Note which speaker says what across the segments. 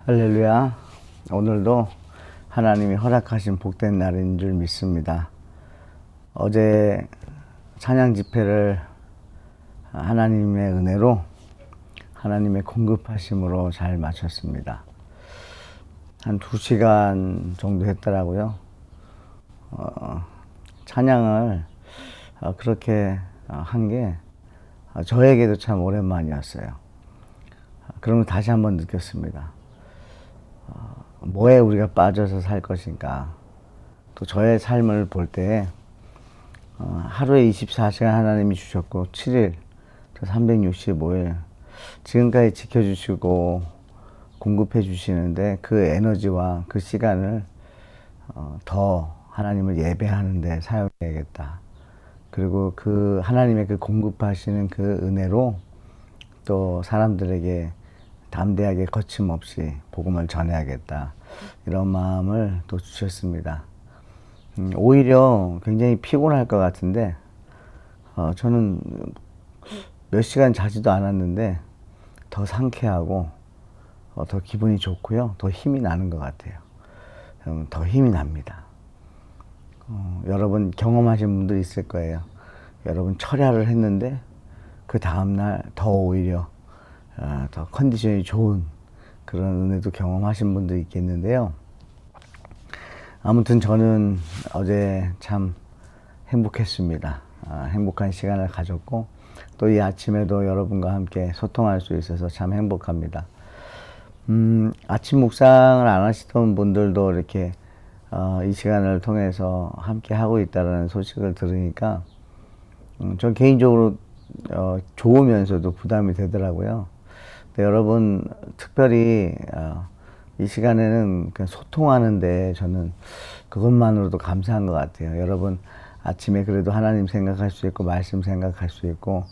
Speaker 1: 할렐루야. 오늘도 하나님이 허락하신 복된 날인 줄 믿습니다. 어제 찬양 집회를 하나님의 은혜로 하나님의 공급하심으로 잘 마쳤습니다. 한 2시간 정도 했더라고요. 찬양을 그렇게 한 게 저에게도 참 오랜만이었어요. 그러면 다시 한번 느꼈습니다. 뭐에 우리가 빠져서 살 것인가. 또 저의 삶을 볼 때 하루에 24시간 하나님이 주셨고 7일, 365일 지금까지 지켜주시고 공급해 주시는데 그 에너지와 그 시간을 더 하나님을 예배하는 데 사용해야겠다. 그리고 그 하나님의 그 공급하시는 그 은혜로 또 사람들에게 담대하게 거침없이 복음을 전해야겠다. 이런 마음을 또 주셨습니다. 오히려 굉장히 피곤할 것 같은데 저는 몇 시간 자지도 않았는데 더 상쾌하고 더 기분이 좋고요. 더 힘이 나는 것 같아요. 더 힘이 납니다. 여러분 경험하신 분들 있을 거예요. 여러분 철야를 했는데 그 다음날 더 오히려 더 컨디션이 좋은 그런 은혜도 경험하신 분도 있겠는데요. 아무튼 저는 어제 참 행복했습니다. 행복한 시간을 가졌고 또 이 아침에도 여러분과 함께 소통할 수 있어서 참 행복합니다. 아침 묵상을 안 하시던 분들도 이렇게 이 시간을 통해서 함께 하고 있다는 소식을 들으니까 전 개인적으로 좋으면서도 부담이 되더라고요. 근데 여러분 특별히 이 시간에는 그냥 소통하는데 저는 그것만으로도 감사한 것 같아요. 여러분 아침에 그래도 하나님 생각할 수 있고 말씀 생각할 수 있고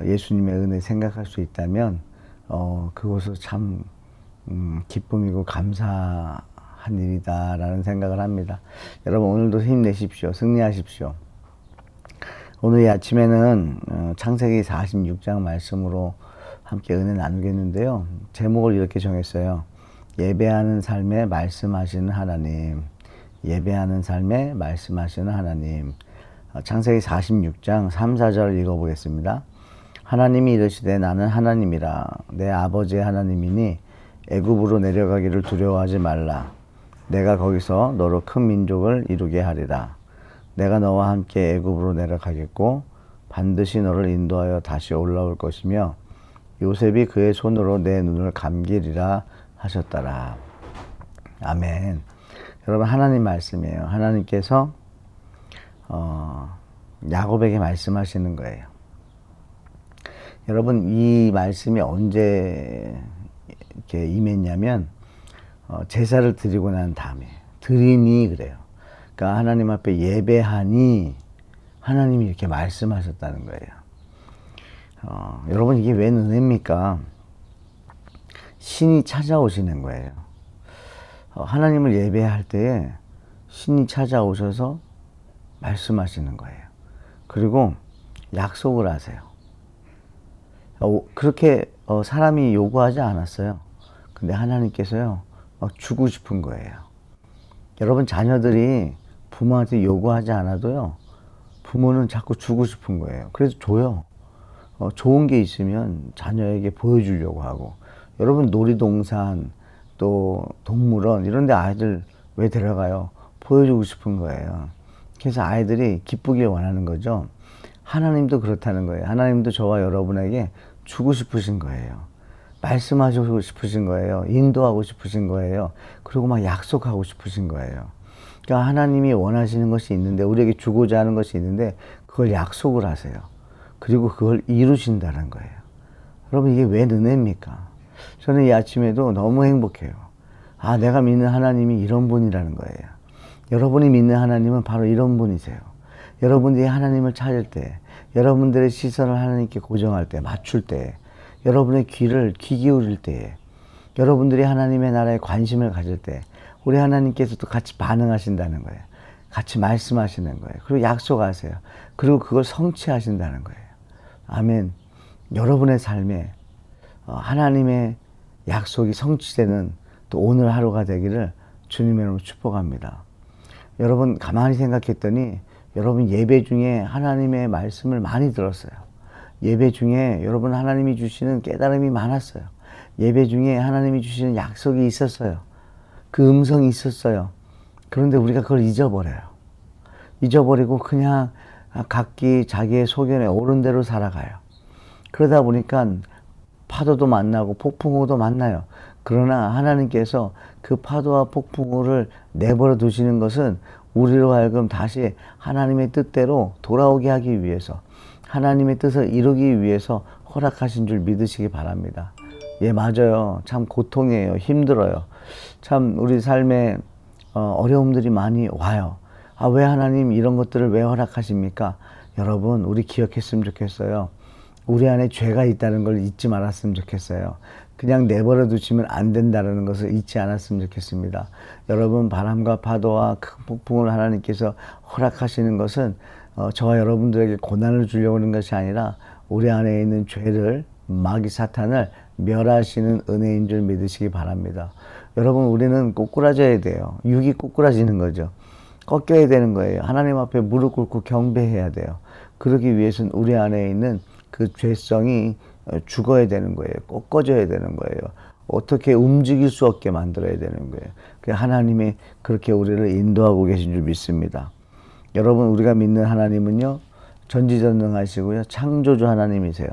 Speaker 1: 예수님의 은혜 생각할 수 있다면 그것은 참 기쁨이고 감사한 일이다라는 생각을 합니다. 여러분 오늘도 힘내십시오. 승리하십시오. 오늘 이 아침에는 창세기 46장 말씀으로 함께 은혜 나누겠는데요. 제목을 이렇게 정했어요. 예배하는 삶에 말씀하시는 하나님. 예배하는 삶에 말씀하시는 하나님. 창세기 46장 3, 4절 읽어보겠습니다. 하나님이 이르시되 나는 하나님이라 내 아버지의 하나님이니 애굽으로 내려가기를 두려워하지 말라. 내가 거기서 너로 큰 민족을 이루게 하리라. 내가 너와 함께 애굽으로 내려가겠고 반드시 너를 인도하여 다시 올라올 것이며 요셉이 그의 손으로 내 눈을 감기리라 하셨더라. 아멘. 여러분 하나님 말씀이에요. 하나님께서 야곱에게 말씀하시는 거예요. 여러분 이 말씀이 언제 이렇게 임했냐면 제사를 드리고 난 다음에 드리니 그래요. 그러니까 하나님 앞에 예배하니 하나님이 이렇게 말씀하셨다는 거예요. 여러분 이게 웬 은혜입니까? 신이 찾아오시는 거예요. 하나님을 예배할 때에 신이 찾아오셔서 말씀하시는 거예요. 그리고 약속을 하세요. 그렇게 사람이 요구하지 않았어요. 근데 하나님께서요 주고 싶은 거예요. 여러분 자녀들이 부모한테 요구하지 않아도요 부모는 자꾸 주고 싶은 거예요. 그래서 줘요. 좋은 게 있으면 자녀에게 보여주려고 하고. 여러분 놀이동산 또 동물원 이런 데 아이들 왜 데려가요? 보여주고 싶은 거예요. 그래서 아이들이 기쁘길 원하는 거죠. 하나님도 그렇다는 거예요. 하나님도 저와 여러분에게 주고 싶으신 거예요. 말씀하시고 싶으신 거예요. 인도하고 싶으신 거예요. 그리고 막 약속하고 싶으신 거예요. 그러니까 하나님이 원하시는 것이 있는데 우리에게 주고자 하는 것이 있는데 그걸 약속을 하세요. 그리고 그걸 이루신다는 거예요. 여러분 이게 웬 은혜입니까? 저는 이 아침에도 너무 행복해요. 내가 믿는 하나님이 이런 분이라는 거예요. 여러분이 믿는 하나님은 바로 이런 분이세요. 여러분들이 하나님을 찾을 때, 여러분들의 시선을 하나님께 고정할 때, 맞출 때, 여러분의 귀 기울일 때, 여러분들이 하나님의 나라에 관심을 가질 때 우리 하나님께서도 같이 반응하신다는 거예요. 같이 말씀하시는 거예요. 그리고 약속하세요. 그리고 그걸 성취하신다는 거예요. 아멘. 여러분의 삶에 하나님의 약속이 성취되는 또 오늘 하루가 되기를 주님의 이름으로 축복합니다. 여러분 가만히 생각했더니 여러분 예배 중에 하나님의 말씀을 많이 들었어요. 예배 중에 여러분 하나님이 주시는 깨달음이 많았어요. 예배 중에 하나님이 주시는 약속이 있었어요. 그 음성이 있었어요. 그런데 우리가 그걸 잊어버려요. 잊어버리고 그냥 각기 자기의 소견에 옳은 대로 살아가요. 그러다 보니까 파도도 만나고 폭풍우도 만나요. 그러나 하나님께서 그 파도와 폭풍우를 내버려 두시는 것은 우리로 하여금 다시 하나님의 뜻대로 돌아오게 하기 위해서, 하나님의 뜻을 이루기 위해서 허락하신 줄 믿으시기 바랍니다. 예, 맞아요. 참 고통이에요. 힘들어요. 참 우리 삶에 어려움들이 많이 와요. 아, 왜 하나님 이런 것들을 왜 허락하십니까? 여러분, 우리 기억했으면 좋겠어요. 우리 안에 죄가 있다는 걸 잊지 말았으면 좋겠어요. 그냥 내버려 두시면 안 된다는 것을 잊지 않았으면 좋겠습니다. 여러분, 바람과 파도와 큰 폭풍을 하나님께서 허락하시는 것은 저와 여러분들에게 고난을 주려고 하는 것이 아니라 우리 안에 있는 죄를, 마귀 사탄을 멸하시는 은혜인 줄 믿으시기 바랍니다. 여러분, 우리는 꼬꾸라져야 돼요. 육이 꼬꾸라지는 거죠. 꺾여야 되는 거예요. 하나님 앞에 무릎 꿇고 경배해야 돼요. 그러기 위해서는 우리 안에 있는 그 죄성이 죽어야 되는 거예요. 꺾어져야 되는 거예요. 어떻게 움직일 수 없게 만들어야 되는 거예요. 하나님이 그렇게 우리를 인도하고 계신 줄 믿습니다. 여러분, 우리가 믿는 하나님은요, 전지전능하시고요, 창조주 하나님이세요.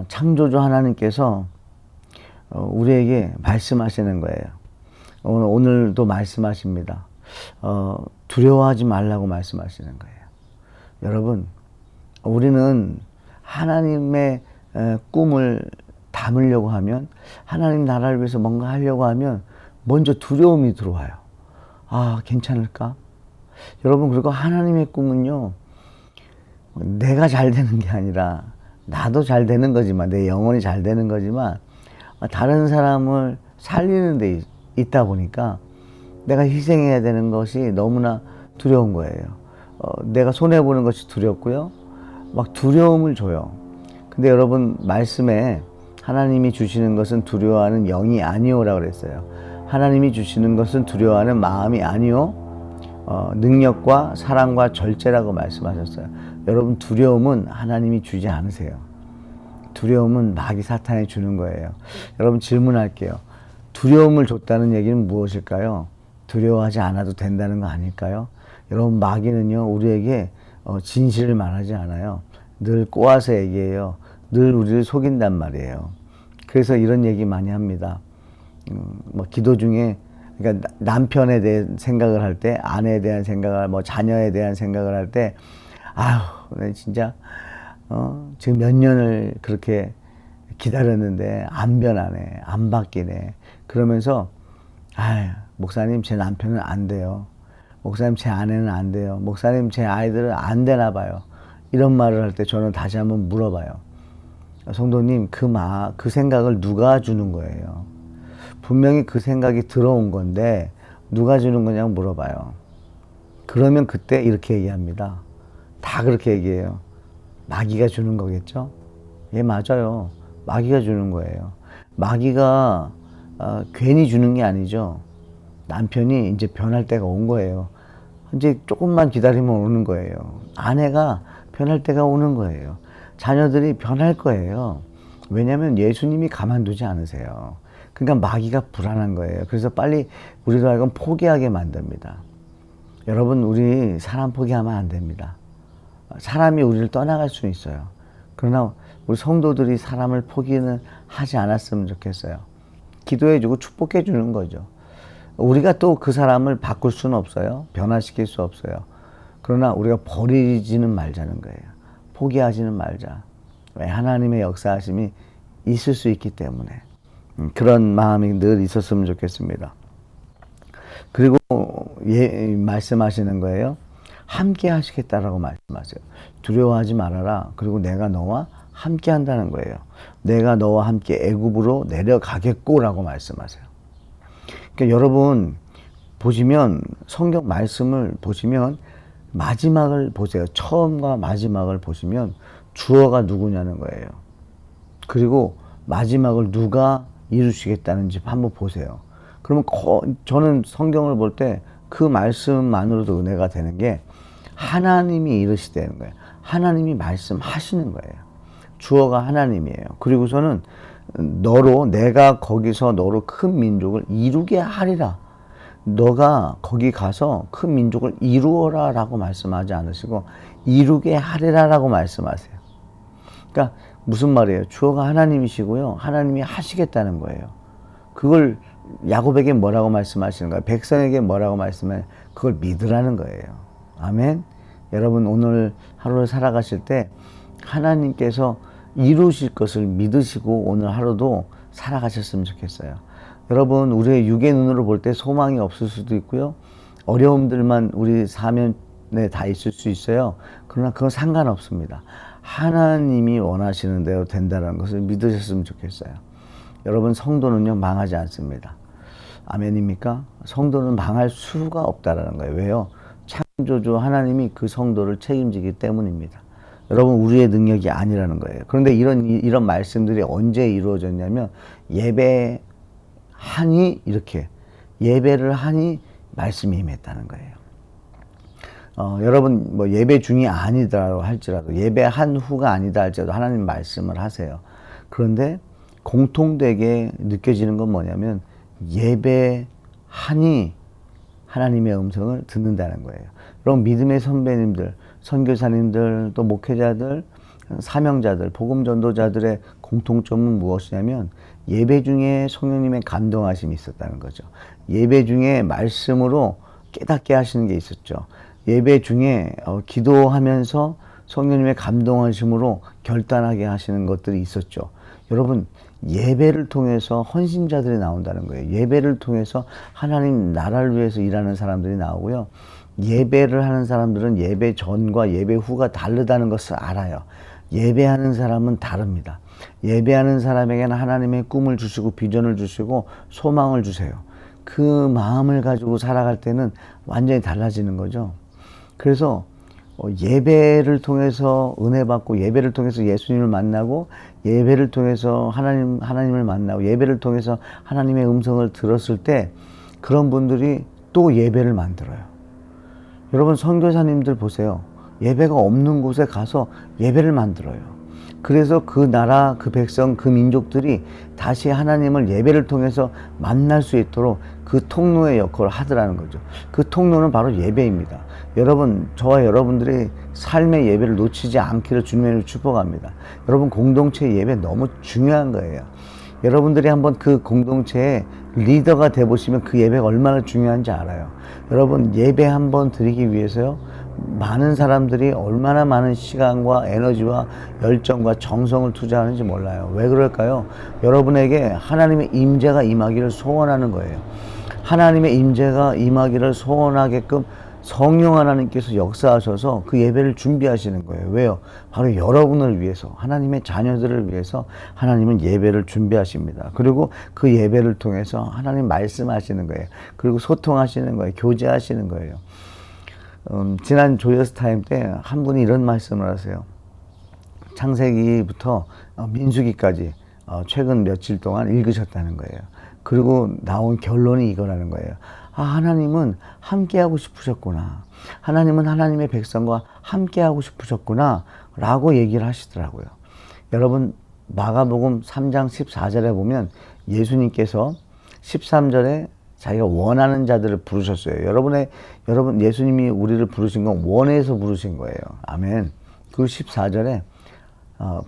Speaker 1: 창조주 하나님께서 우리에게 말씀하시는 거예요. 오늘도 말씀하십니다. 두려워하지 말라고 말씀하시는 거예요. 여러분, 우리는 하나님의 꿈을 담으려고 하면, 하나님 나라를 위해서 뭔가 하려고 하면 먼저 두려움이 들어와요. 아, 괜찮을까? 여러분, 그리고 하나님의 꿈은요, 내가 잘 되는 게 아니라 나도 잘 되는 거지만, 내 영혼이 잘 되는 거지만 다른 사람을 살리는 데 있다 보니까 내가 희생해야 되는 것이 너무나 두려운 거예요. 내가 손해보는 것이 두렵고요. 막 두려움을 줘요. 근데 여러분, 말씀에 하나님이 주시는 것은 두려워하는 영이 아니오라고 그랬어요. 하나님이 주시는 것은 두려워하는 마음이 아니오, 능력과 사랑과 절제라고 말씀하셨어요. 여러분, 두려움은 하나님이 주지 않으세요. 두려움은 마귀 사탄이 주는 거예요. 여러분, 질문할게요. 두려움을 줬다는 얘기는 무엇일까요? 두려워하지 않아도 된다는 거 아닐까요? 여러분, 마귀는요, 우리에게 진실을 말하지 않아요. 늘 꼬아서 얘기해요. 늘 우리를 속인단 말이에요. 그래서 이런 얘기 많이 합니다. 기도 중에, 그러니까 남편에 대한 생각을 할 때, 아내에 대한 생각을, 자녀에 대한 생각을 할 때, 아휴, 진짜, 지금 몇 년을 그렇게 기다렸는데 안 변하네, 안 바뀌네. 그러면서, 목사님, 제 남편은 안 돼요. 목사님, 제 아내는 안 돼요. 목사님, 제 아이들은 안 되나 봐요. 이런 말을 할 때 저는 다시 한번 물어봐요. 성도님, 그 생각을 누가 주는 거예요? 분명히 그 생각이 들어온 건데 누가 주는 거냐고 물어봐요. 그러면 그때 이렇게 얘기합니다. 다 그렇게 얘기해요. 마귀가 주는 거겠죠? 예, 맞아요. 마귀가 주는 거예요. 마귀가 괜히 주는 게 아니죠. 남편이 이제 변할 때가 온 거예요. 이제 조금만 기다리면 오는 거예요. 아내가 변할 때가 오는 거예요. 자녀들이 변할 거예요. 왜냐하면 예수님이 가만두지 않으세요. 그러니까 마귀가 불안한 거예요. 그래서 빨리 우리로 하여금 포기하게 만듭니다. 여러분, 우리 사람 포기하면 안 됩니다. 사람이 우리를 떠나갈 수 있어요. 그러나 우리 성도들이 사람을 포기는 하지 않았으면 좋겠어요. 기도해주고 축복해주는 거죠. 우리가 또 그 사람을 바꿀 수는 없어요. 변화시킬 수 없어요. 그러나 우리가 버리지는 말자는 거예요. 포기하지는 말자. 왜? 하나님의 역사하심이 있을 수 있기 때문에. 그런 마음이 늘 있었으면 좋겠습니다. 그리고 말씀하시는 거예요. 함께 하시겠다라고 말씀하세요. 두려워하지 말아라. 그리고 내가 너와 함께 한다는 거예요. 내가 너와 함께 애굽으로 내려가겠고라고 말씀하세요. 그러니까 여러분, 보시면 성경 말씀을 보시면 마지막을 보세요. 처음과 마지막을 보시면 주어가 누구냐는 거예요. 그리고 마지막을 누가 이루시겠다는지 한번 보세요. 그러면 저는 성경을 볼 때 그 말씀만으로도 은혜가 되는 게 하나님이 이루시되는 거예요. 하나님이 말씀하시는 거예요. 주어가 하나님이에요. 그리고서는 내가 거기서 너로 큰 민족을 이루게 하리라. 너가 거기 가서 큰 민족을 이루어라 라고 말씀하지 않으시고 이루게 하리라 라고 말씀하세요. 그러니까 무슨 말이에요? 주어가 하나님이시고요. 하나님이 하시겠다는 거예요. 그걸 야곱에게 뭐라고 말씀하시는 거예요? 백성에게 뭐라고 말씀해요? 그걸 믿으라는 거예요. 아멘. 여러분 오늘 하루를 살아가실 때 하나님께서 이루실 것을 믿으시고 오늘 하루도 살아가셨으면 좋겠어요. 여러분 우리의 육의 눈으로 볼 때 소망이 없을 수도 있고요. 어려움들만 우리 사면에 다 있을 수 있어요. 그러나 그건 상관없습니다. 하나님이 원하시는 대로 된다는 것을 믿으셨으면 좋겠어요. 여러분 성도는요 망하지 않습니다. 아멘입니까? 성도는 망할 수가 없다라는 거예요. 왜요? 창조주 하나님이 그 성도를 책임지기 때문입니다. 여러분 우리의 능력이 아니라는 거예요. 그런데 이런 말씀들이 언제 이루어졌냐면 예배하니 이렇게 예배를 하니 말씀이 임했다는 거예요. 여러분 뭐 예배 중이 아니더라도 할지라도 예배한 후가 아니다 할지라도 하나님 말씀을 하세요. 그런데 공통되게 느껴지는 건 뭐냐면 예배하니 하나님의 음성을 듣는다는 거예요. 여러분 믿음의 선배님들, 선교사님들, 또 목회자들, 사명자들, 복음 전도자들의 공통점은 무엇이냐면 예배 중에 성령님의 감동하심이 있었다는 거죠. 예배 중에 말씀으로 깨닫게 하시는 게 있었죠. 예배 중에 기도하면서 성령님의 감동하심으로 결단하게 하시는 것들이 있었죠. 여러분 예배를 통해서 헌신자들이 나온다는 거예요. 예배를 통해서 하나님 나라를 위해서 일하는 사람들이 나오고요. 예배를 하는 사람들은 예배 전과 예배 후가 다르다는 것을 알아요. 예배하는 사람은 다릅니다. 예배하는 사람에게는 하나님의 꿈을 주시고 비전을 주시고 소망을 주세요. 그 마음을 가지고 살아갈 때는 완전히 달라지는 거죠. 그래서 예배를 통해서 은혜 받고 예배를 통해서 예수님을 만나고 예배를 통해서 하나님을 만나고 예배를 통해서 하나님의 음성을 들었을 때 그런 분들이 또 예배를 만들어요. 여러분 선교사님들 보세요. 예배가 없는 곳에 가서 예배를 만들어요. 그래서 그 나라, 그 백성, 그 민족들이 다시 하나님을 예배를 통해서 만날 수 있도록 그 통로의 역할을 하더라는 거죠. 그 통로는 바로 예배입니다. 여러분, 저와 여러분들이 삶의 예배를 놓치지 않기를 주님의 축복합니다. 여러분, 공동체 예배 너무 중요한 거예요. 여러분들이 한번 그 공동체의 리더가 돼보시면 그 예배가 얼마나 중요한지 알아요. 여러분, 예배 한번 드리기 위해서요, 많은 사람들이 얼마나 많은 시간과 에너지와 열정과 정성을 투자하는지 몰라요. 왜 그럴까요? 여러분에게 하나님의 임재가 임하기를 소원하는 거예요. 하나님의 임재가 임하기를 소원하게끔 성령 하나님께서 역사하셔서 그 예배를 준비하시는 거예요. 왜요? 바로 여러분을 위해서, 하나님의 자녀들을 위해서 하나님은 예배를 준비하십니다. 그리고 그 예배를 통해서 하나님 말씀하시는 거예요. 그리고 소통하시는 거예요. 교제하시는 거예요. 지난 조여스 타임 때 한 분이 이런 말씀을 하세요. 창세기부터 민수기까지 최근 며칠 동안 읽으셨다는 거예요. 그리고 나온 결론이 이거라는 거예요. 하나님은 함께하고 싶으셨구나. 하나님은 하나님의 백성과 함께하고 싶으셨구나 라고 얘기를 하시더라고요. 여러분 마가복음 3장 14절에 보면 예수님께서 13절에 자기가 원하는 자들을 부르셨어요. 여러분 예수님이 우리를 부르신 건 원해서 부르신 거예요. 아멘. 그 14절에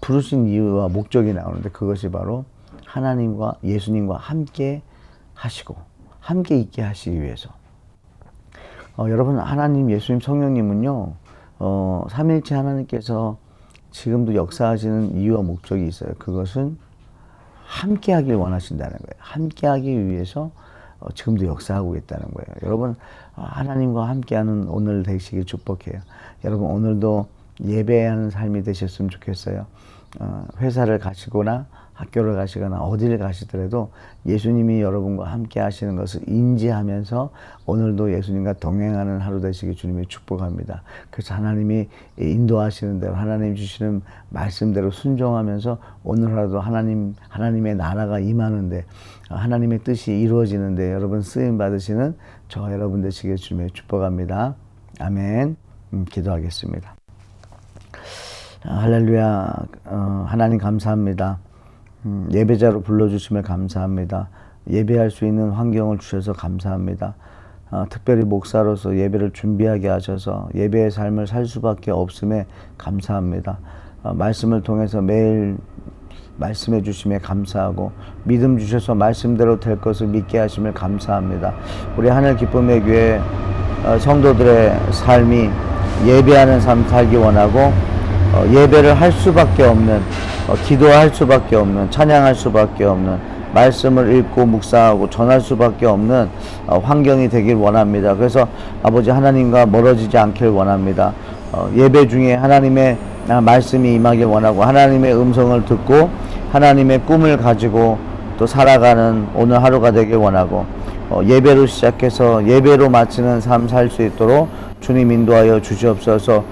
Speaker 1: 부르신 이유와 목적이 나오는데 그것이 바로 하나님과 예수님과 함께 하시고 함께 있게 하시기 위해서. 여러분 하나님 예수님 성령님은요 삼일체 하나님께서 지금도 역사하시는 이유와 목적이 있어요. 그것은 함께 하길 원하신다는 거예요. 함께 하기 위해서 지금도 역사하고 있다는 거예요. 여러분 하나님과 함께하는 오늘 되시길 축복해요. 여러분 오늘도 예배하는 삶이 되셨으면 좋겠어요. 회사를 가시거나 학교를 가시거나 어디를 가시더라도 예수님이 여러분과 함께 하시는 것을 인지하면서 오늘도 예수님과 동행하는 하루 되시길 주님의 축복합니다. 그래서 하나님이 인도하시는 대로 하나님 주시는 말씀대로 순종하면서 오늘 하루도 하나님의 나라가 임하는데 하나님의 뜻이 이루어지는데 여러분 쓰임 받으시는 저 여러분 되시길 주님의 축복합니다. 아멘. 기도하겠습니다. 할렐루야. 하나님 감사합니다. 예배자로 불러주심에 감사합니다. 예배할 수 있는 환경을 주셔서 감사합니다. 특별히 목사로서 예배를 준비하게 하셔서 예배의 삶을 살 수밖에 없음에 감사합니다. 말씀을 통해서 매일 말씀해 주심에 감사하고 믿음 주셔서 말씀대로 될 것을 믿게 하심을 감사합니다. 우리 하늘 기쁨의 교회 성도들의 삶이 예배하는 삶 살기 원하고 예배를 할 수밖에 없는 기도할 수밖에 없는 찬양할 수밖에 없는 말씀을 읽고 묵상하고 전할 수밖에 없는 환경이 되길 원합니다. 그래서 아버지 하나님과 멀어지지 않길 원합니다. 예배 중에 하나님의 말씀이 임하길 원하고 하나님의 음성을 듣고 하나님의 꿈을 가지고 또 살아가는 오늘 하루가 되길 원하고 예배로 시작해서 예배로 마치는 삶 살 수 있도록 주님 인도하여 주시옵소서.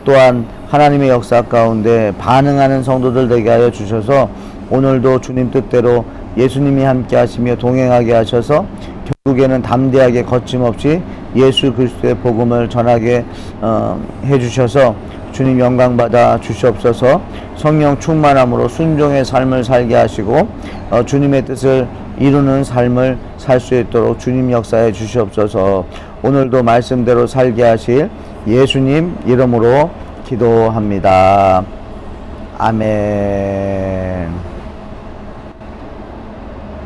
Speaker 1: 또한 하나님의 역사 가운데 반응하는 성도들 되게 하여 주셔서 오늘도 주님 뜻대로 예수님이 함께 하시며 동행하게 하셔서 결국에는 담대하게 거침없이 예수 그리스도의 복음을 전하게 해주셔서 주님 영광 받아 주시옵소서. 성령 충만함으로 순종의 삶을 살게 하시고 주님의 뜻을 이루는 삶을 살 수 있도록 주님 역사해 주시옵소서. 오늘도 말씀대로 살게 하실 예수님 이름으로 기도합니다. 아멘.